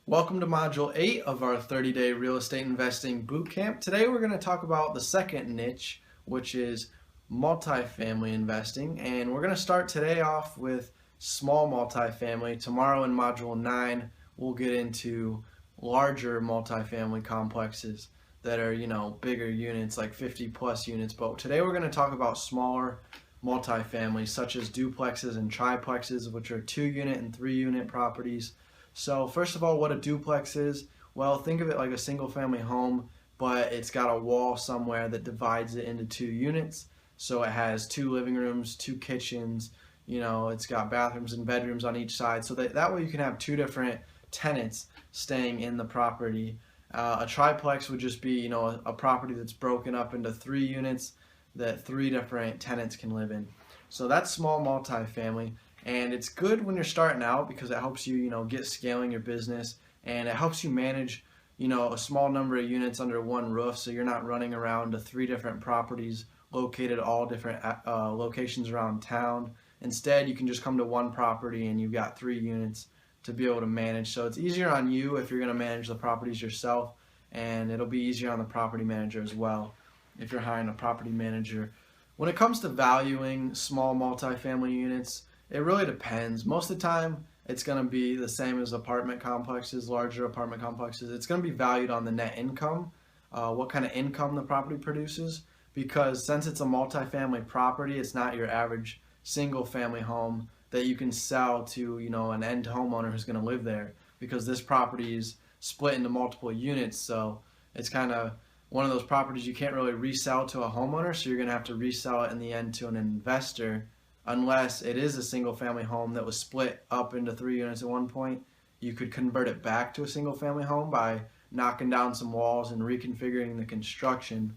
Welcome to Module 8 of our 30-day real estate investing bootcamp. Today we're going to talk about the second niche, which is multifamily investing. And we're going to start today off with small multifamily. Tomorrow in Module 9, we'll get into larger multifamily complexes that are, bigger units, like 50 plus units. But today we're going to talk about smaller multifamily, such as duplexes and triplexes, which are 2-unit and 3-unit properties. So first of all, what a duplex is, well, think of it like a single family home, but it's got a wall somewhere that divides it into 2 units. So it has 2 living rooms, 2 kitchens, it's got bathrooms and bedrooms on each side. So that way you can have 2 different tenants staying in the property. A triplex would just be, a property that's broken up into 3 units that 3 different tenants can live in. So that's small multifamily. And it's good when you're starting out because it helps you, get scaling your business, and it helps you manage, a small number of units under one roof, so you're not running around to 3 different properties located all different locations around town. Instead, you can just come to one property and you've got 3 units to be able to manage. So it's easier on you if you're going to manage the properties yourself, and it'll be easier on the property manager as well if you're hiring a property manager. When it comes to valuing small multifamily units, it really depends. Most of the time, it's going to be the same as apartment complexes, larger apartment complexes. It's going to be valued on the net income, what kind of income the property produces, because since it's a multifamily property, it's not your average single family home that you can sell to, an end homeowner who's going to live there, because this property is split into multiple units. So it's kind of one of those properties you can't really resell to a homeowner, so you're going to have to resell it in the end to an investor. Unless it is a single family home that was split up into 3 units at one point, you could convert it back to a single family home by knocking down some walls and reconfiguring the construction.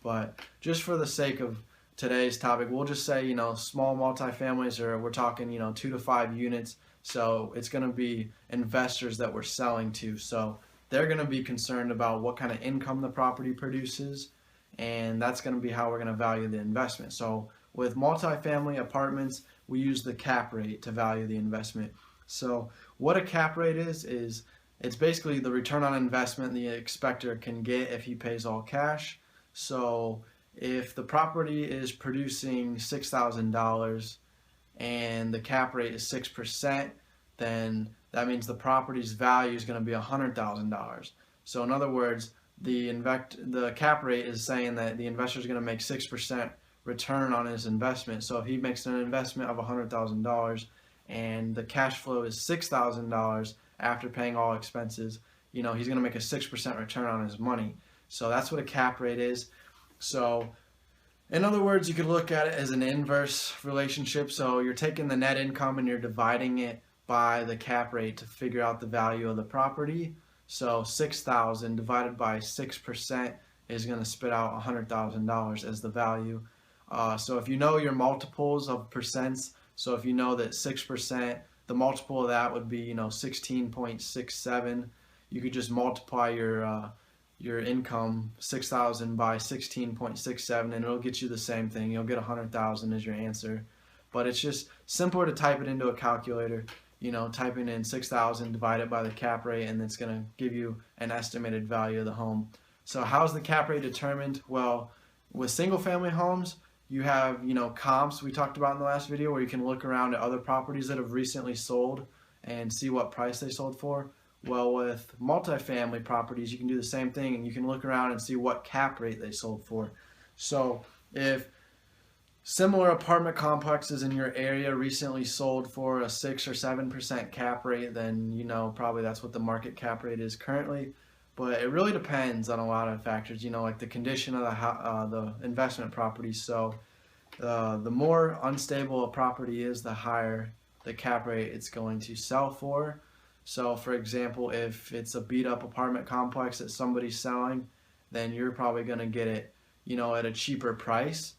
But just for the sake of today's topic, we'll just say, small multifamilies, or we're talking, 2 to 5 units. So it's going to be investors that we're selling to. So they're going to be concerned about what kind of income the property produces, and that's going to be how we're going to value the investment. So with multifamily apartments, we use the cap rate to value the investment. So what a cap rate is it's basically the return on investment the expector can get if he pays all cash. So if the property is producing $6,000 and the cap rate is 6%, then that means the property's value is going to be $100,000. So in other words, the cap rate is saying that the investor is going to make 6% return on his investment. So if he makes an investment of $100,000 and the cash flow is $6,000 after paying all expenses, he's going to make a 6% return on his money. So that's what a cap rate is. So in other words, you could look at it as an inverse relationship. So you're taking the net income and you're dividing it by the cap rate to figure out the value of the property. So 6,000 divided by 6% is going to spit out $100,000 as the value. So if you know your multiples of percents, so if you know that 6%, the multiple of that would be 16.67. You could just multiply your income 6,000 by 16.67, and it'll get you the same thing. You'll get 100,000 as your answer. But it's just simpler to type it into a calculator. Typing in 6,000 divided by the cap rate, and it's going to give you an estimated value of the home. So how's the cap rate determined? Well, with single family homes, you have, comps we talked about in the last video, where you can look around at other properties that have recently sold and see what price they sold for. Well, with multifamily properties, you can do the same thing, and you can look around and see what cap rate they sold for. So if similar apartment complexes in your area recently sold for a 6 or 7% cap rate, then probably that's what the market cap rate is currently. But it really depends on a lot of factors, like the condition of the investment property. So the more unstable a property is, the higher the cap rate it's going to sell for. So for example, if it's a beat up apartment complex that somebody's selling, then you're probably going to get it, at a cheaper price.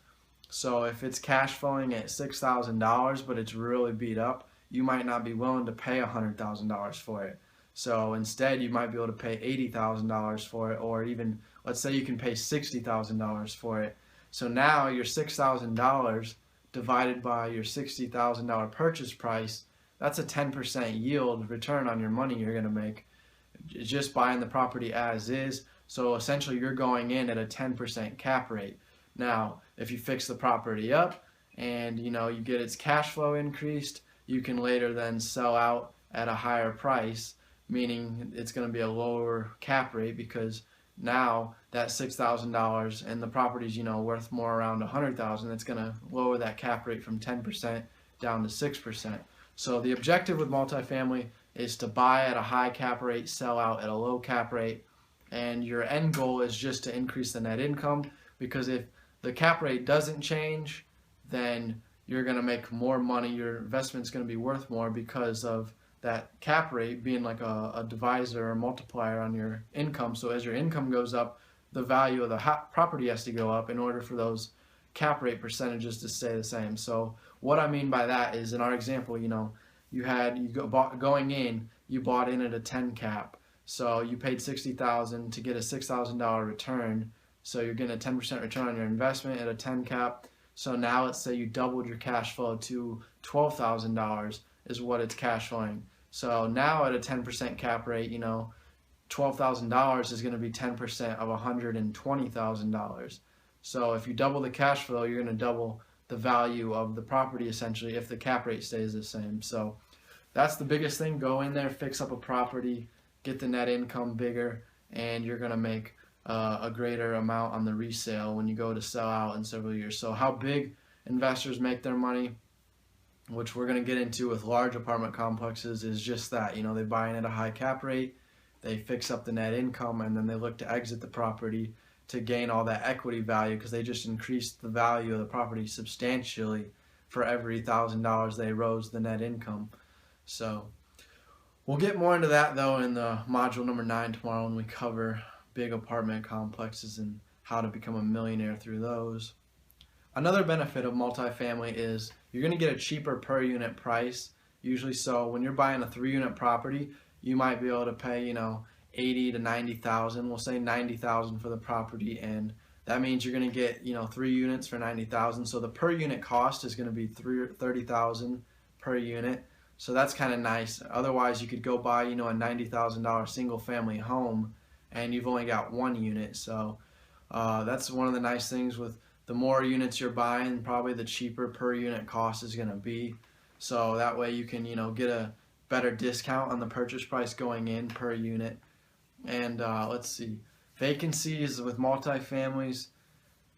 So if it's cash flowing at $6,000, but it's really beat up, you might not be willing to pay $100,000 for it. So instead, you might be able to pay $80,000 for it, or even, let's say you can pay $60,000 for it. So now your $6,000 divided by your $60,000 purchase price, that's a 10% yield return on your money you're going to make. just buying the property as is. So essentially you're going in at a 10% cap rate. Now, if you fix the property up and you get its cash flow increased, you can later then sell out at a higher price, meaning it's going to be a lower cap rate because now that $6,000 and the property's worth more around $100,000. It's going to lower that cap rate from 10% down to 6%. So the objective with multifamily is to buy at a high cap rate, sell out at a low cap rate, and your end goal is just to increase the net income, because if the cap rate doesn't change, then you're going to make more money. Your investment's going to be worth more because of that cap rate being like a divisor or multiplier on your income. So as your income goes up, the value of the property has to go up in order for those cap rate percentages to stay the same. So what I mean by that is, in our example, going in, you bought in at a 10 cap. So you paid $60,000 to get a $6,000 return. So you're getting a 10% return on your investment at a 10 cap. So now let's say you doubled your cash flow to $12,000 is what it's cash flowing. So now at a 10% cap rate, $12,000 is going to be 10% of $120,000. So if you double the cash flow, you're going to double the value of the property essentially if the cap rate stays the same. So that's the biggest thing. Go in there, fix up a property, get the net income bigger, and you're going to make a greater amount on the resale when you go to sell out in several years. So how big investors make their money, which we're going to get into with large apartment complexes, is just that. They buy in at a high cap rate, they fix up the net income, and then they look to exit the property to gain all that equity value because they just increased the value of the property substantially for every $1,000 they rose the net income. So we'll get more into that though in the module number 9 tomorrow when we cover big apartment complexes and how to become a millionaire through those. Another benefit of multifamily is you're going to get a cheaper per unit price usually. So when you're buying a 3-unit property, you might be able to pay, $80,000 to $90,000. We'll say $90,000 for the property, and that means you're going to get 3 units for $90,000. So the per unit cost is going to be $30,000 per unit. So that's kind of nice. Otherwise, you could go buy a $90,000 single family home, and you've only got 1 unit. So that's one of the nice things with the more units you're buying, probably the cheaper per unit cost is going to be. So that way you can get a better discount on the purchase price going in per unit. And let's see, vacancies with multifamilies.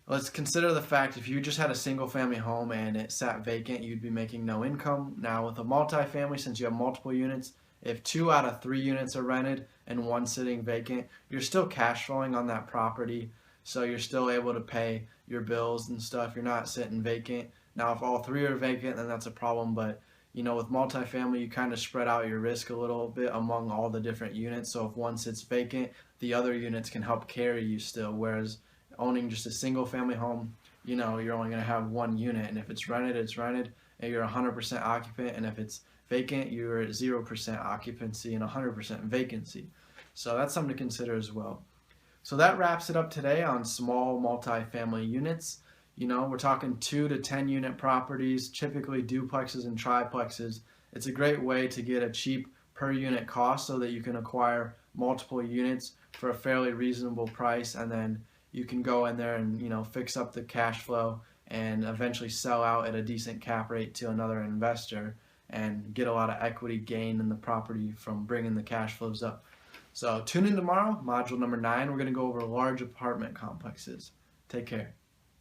Let's consider the fact if you just had a single family home and it sat vacant, you'd be making no income. Now with a multifamily, since you have multiple units, if 2 out of 3 units are rented and 1 sitting vacant, you're still cash flowing on that property. So you're still able to pay your bills and stuff. You're not sitting vacant. Now if all 3 are vacant, then that's a problem. But with multifamily, you kind of spread out your risk a little bit among all the different units. So if 1 sits vacant, the other units can help carry you still. Whereas owning just a single family home, you're only going to have 1 unit. And if it's rented, it's rented, and you're 100% occupant. And if it's vacant, you're at 0% occupancy and 100% vacancy. So that's something to consider as well. So that wraps it up today on small multifamily units. We're talking 2 to 10 unit properties, typically duplexes and triplexes. It's a great way to get a cheap per unit cost so that you can acquire multiple units for a fairly reasonable price, and then you can go in there and fix up the cash flow and eventually sell out at a decent cap rate to another investor and get a lot of equity gain in the property from bringing the cash flows up. So tune in tomorrow, module number 9. We're going to go over large apartment complexes. Take care.